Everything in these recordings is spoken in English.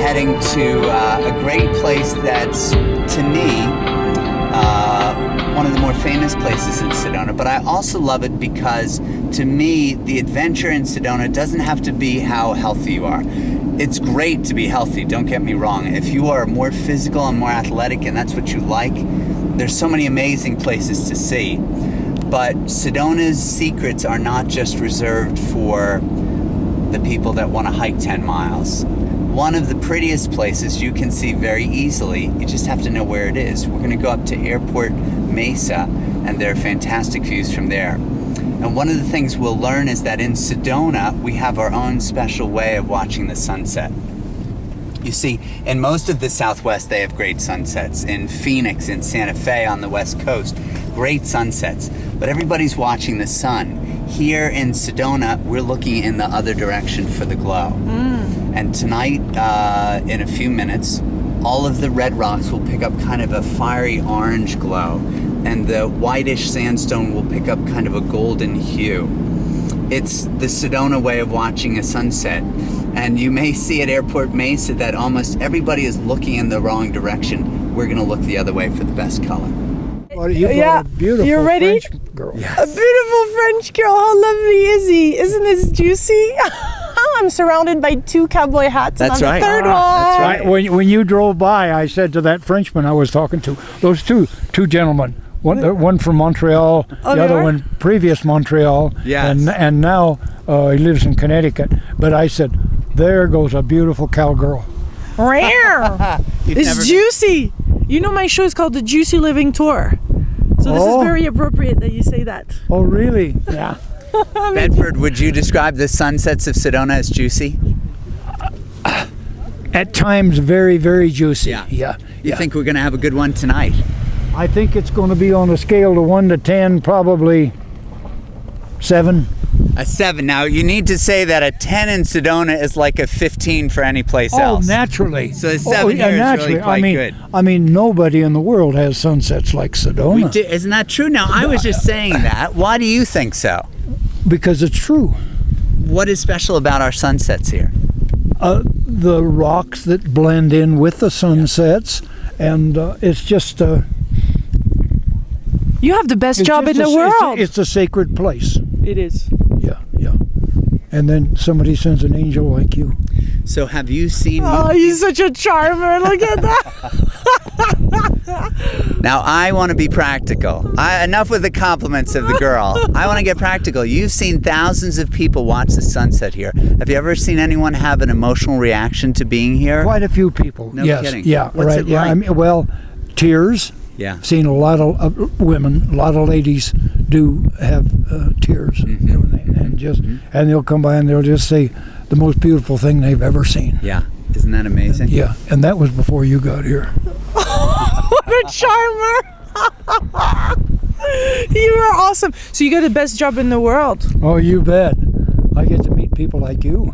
heading to a great place that's, to me, one of the more famous places in Sedona, but I also love it because, to me, the adventure in Sedona doesn't have to be how healthy you are. It's great to be healthy, don't get me wrong. If you are more physical and more athletic and that's what you like, there's so many amazing places to see. But Sedona's secrets are not just reserved for the people that want to hike 10 miles. One of the prettiest places you can see very easily, you just have to know where it is. We're going to go up to Airport Mesa, and there are fantastic views from there. And one of the things we'll learn is that in Sedona, we have our own special way of watching the sunset. You see, in most of the Southwest, they have great sunsets. In Phoenix, in Santa Fe on the West Coast, great sunsets. But everybody's watching the sun. Here in Sedona, we're looking in the other direction for the glow. And tonight, in a few minutes, all of the red rocks will pick up kind of a fiery orange glow, and the whitish sandstone will pick up kind of a golden hue. It's the Sedona way of watching a sunset. And you may see at Airport Mesa that almost everybody is looking in the wrong direction. We're going to look the other way for the best color. Well, you got a beautiful you're ready? French girl. Yes. A beautiful French girl. How lovely is he? Isn't this juicy? I'm surrounded by 2 cowboy hats. That's and I'm right. the third one. That's right. When you drove by, I said to that Frenchman I was talking to, those two gentlemen, one from Montreal, the other one previous Montreal, Yes. and now he lives in Connecticut. But I said, there goes a beautiful cowgirl. Rare. It's juicy. You know my show is called the Juicy Living Tour. So this is very appropriate that you say that. Oh, really? Yeah. Bedford, would you describe the sunsets of Sedona as juicy? At times, very, very juicy. Yeah. You think we're going to have a good one tonight? I think it's going to be on a scale of 1 to 10, probably 7. A 7. Now, you need to say that a 10 in Sedona is like a 15 for any place else. Oh, naturally. So a 7 here is really quite good. I mean, nobody in the world has sunsets like Sedona. Isn't that true? Now, I was just saying that. Why do you think so? Because it's true. What is special about our sunsets here? The rocks that blend in with the sunsets, and it's just... You have the best job in the world. It's a sacred place. It is. Yeah. And then somebody sends an angel like you. So have you seen... Oh, he's such a charmer. Look at that. Now, I want to be practical. Enough with the compliments of the girl. I want to get practical. You've seen thousands of people watch the sunset here. Have you ever seen anyone have an emotional reaction to being here? Quite a few people. No yes. kidding. Yeah, What's right. it Yeah. like? I mean, well, tears. Yeah. Seen a lot of women, a lot of ladies do have tears, and they'll come by and they'll just say the most beautiful thing they've ever seen. Yeah. Isn't that amazing? Yeah, and that was before you got here. What a charmer. You are awesome. So you got the best job in the world. Oh, you bet. I get to meet people like you.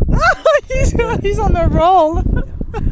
He's on the roll.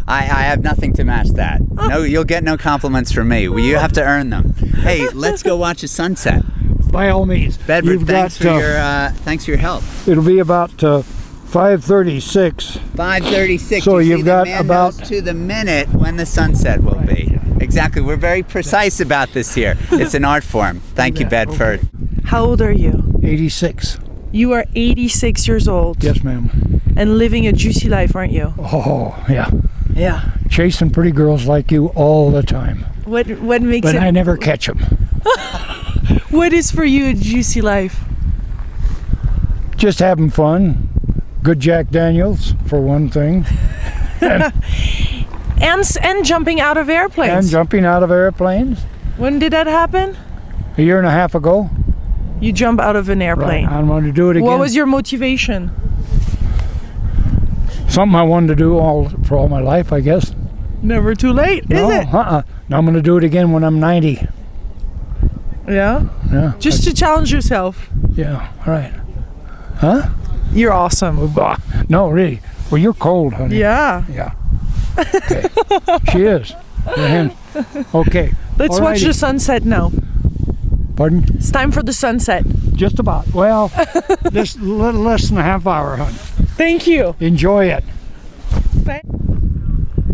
I have nothing to match that. No, you'll get no compliments from me. You have to earn them. Hey, let's go watch a sunset. By all means. Bedford, thanks for your help. It'll be about 5:36. 5:36. So you've got the man about knows to the minute when the sunset will be. Exactly. We're very precise about this here. It's an art form. Thank you, Bedford. How old are you? 86. You are 86 years old. Yes, ma'am. And living a juicy life, aren't you? Oh, yeah. Yeah. Chasing pretty girls like you all the time. What makes but it... I never catch them. What is for you a juicy life? Just having fun. Good Jack Daniels, for one thing. And jumping out of airplanes. And jumping out of airplanes. When did that happen? A year and a half ago. You jump out of an airplane. Right. I wanted to do it again. What was your motivation? Something I wanted to do for all my life, I guess. Never too late, is it? Now I'm going to do it again when I'm 90. Yeah? Yeah. Just to challenge yourself. Yeah, right. Huh? You're awesome. No, really. Well, you're cold, honey. Yeah. Yeah. Okay. She is. Okay. Let's watch the sunset now. Pardon? It's time for the sunset. Just about. Well, just a little less than a half hour, honey. Thank you. Enjoy it.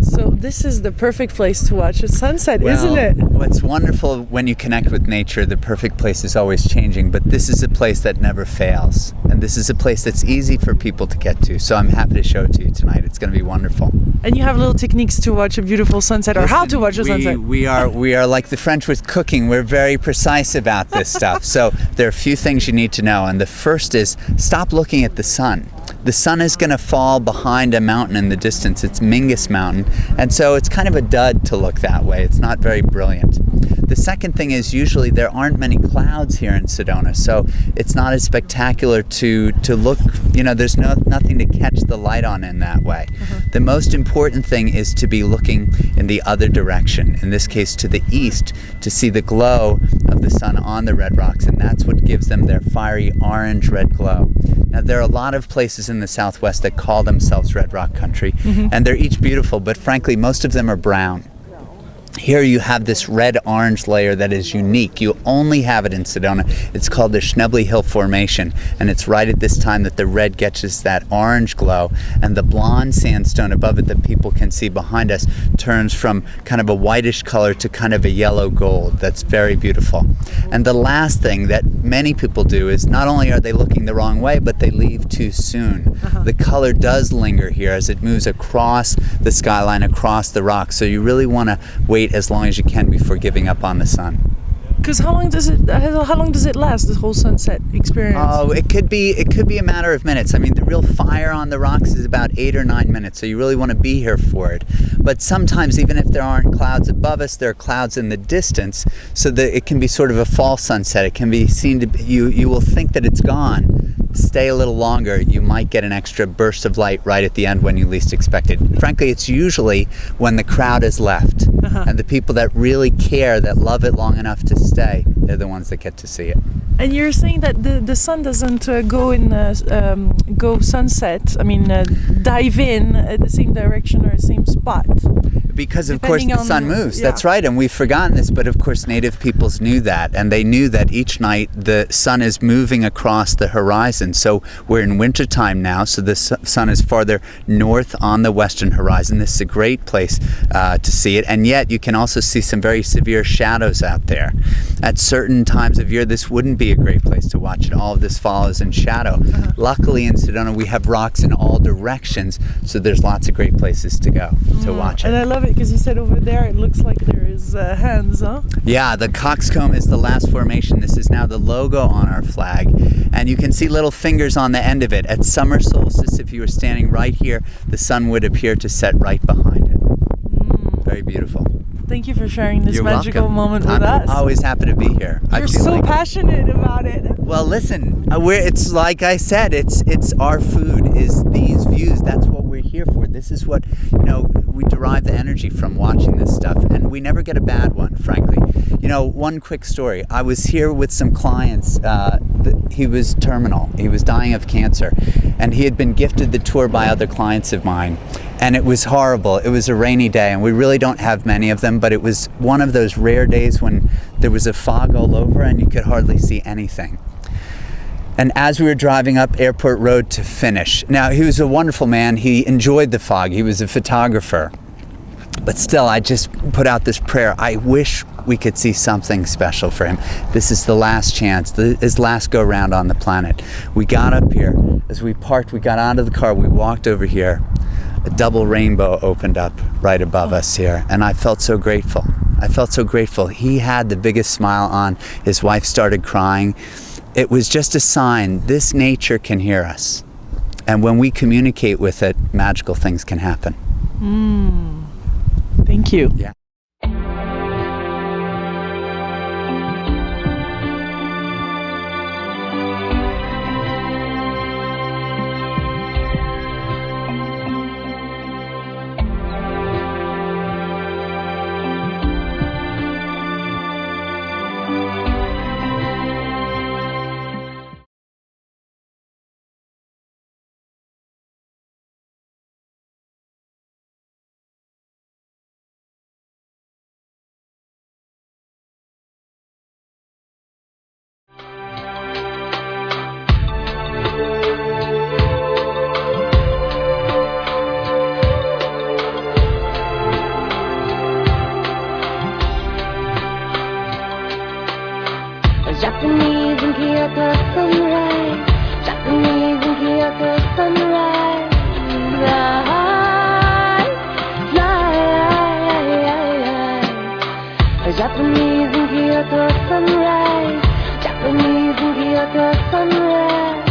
So this is the perfect place to watch a sunset, isn't Well, it? what's wonderful when you connect with nature, the perfect place is always changing, but this is a place that never fails. And this is a place that's easy for people to get to. So I'm happy to show it to you tonight. It's going to be wonderful. And you have little techniques to watch a beautiful sunset, or how to watch a sunset. We are like the French with cooking. We're very precise about this stuff. So there are a few things you need to know. And the first is stop looking at the sun. The sun is going to fall behind a mountain in the distance. It's Mingus Mountain. And so it's kind of a dud to look that way. It's not very brilliant. The second thing is usually there aren't many clouds here in Sedona, so it's not as spectacular to look, there's nothing to catch the light on in that way. The most important thing is to be looking in the other direction, in this case to the east, to see the glow of the sun on the red rocks, and that's what gives them their fiery orange-red glow. Now, there are a lot of places in the Southwest that call themselves Red Rock Country, and they're each beautiful, but frankly, most of them are brown. Here you have this red-orange layer that is unique. You only have it in Sedona. It's called the Schnebly Hill Formation, and it's right at this time that the red gets that orange glow, and the blonde sandstone above it that people can see behind us turns from kind of a whitish color to kind of a yellow gold. That's very beautiful. And the last thing that many people do is not only are they looking the wrong way, but they leave too soon. The color does linger here as it moves across the skyline, across the rocks, so you really want to wait as long as you can before giving up on the sun. Because how long does it last, this whole sunset experience? Oh, it could be a matter of minutes. I mean, the real fire on the rocks is about 8 or 9 minutes, so you really want to be here for it. But sometimes, even if there aren't clouds above us, there are clouds in the distance, so that it can be sort of a false sunset. It can be seen to be, you will think that it's gone. Stay a little longer, you might get an extra burst of light right at the end when you least expect it. Frankly, it's usually when the crowd has left, and the people that really care, that love it long enough to stay, they're the ones that get to see it. And you're saying that the sun doesn't go sunset, dive in at the same direction or the same spot. Because of course Depending the sun on- moves. yeah. That's right, and we've forgotten this, but of course native peoples knew that, and they knew that each night the sun is moving across the horizon. So we're in wintertime now, so the sun is farther north on the western horizon. This is a great place to see it, and yet you can also see some very severe shadows out there. At certain times of year, this wouldn't be a great place to watch it. All of this follows in shadow. Luckily in Sedona, we have rocks in all directions, so there's lots of great places to go to watch it. And I love it because you said over there it looks like there is hands, huh? Yeah, the coxcomb is the last formation. This is now the logo on our flag, and you can see little fingers on the end of it. At summer solstice, if you were standing right here, the sun would appear to set right behind it. Very beautiful. Thank you for sharing this You're magical welcome. moment with I'm us. always happy to be here. I You're feel so like- passionate about it. Well, listen, it's like I said, it's our food is these views. That's what we're here for. This is what, we derive the energy from watching this stuff, and we never get a bad one, frankly. One quick story. I was here with some clients. He was terminal. He was dying of cancer, and he had been gifted the tour by other clients of mine. And it was horrible. It was a rainy day, and we really don't have many of them, but it was one of those rare days when there was a fog all over and you could hardly see anything. And as we were driving up Airport Road to finish, now he was a wonderful man. He enjoyed the fog. He was a photographer. But still, I just put out this prayer. I wish we could see something special for him. This is the last chance, his last go round on the planet. We got up here. As we parked, we got out of the car, we walked over here. A double rainbow opened up right above us here, and I felt so grateful. I felt so grateful. He had the biggest smile on. His wife started crying. It was just a sign this nature can hear us. And when we communicate with it, magical things can happen. Thank you. Yeah. Japanese in Kyoto sunrise, Japanese in Kyoto sunrise.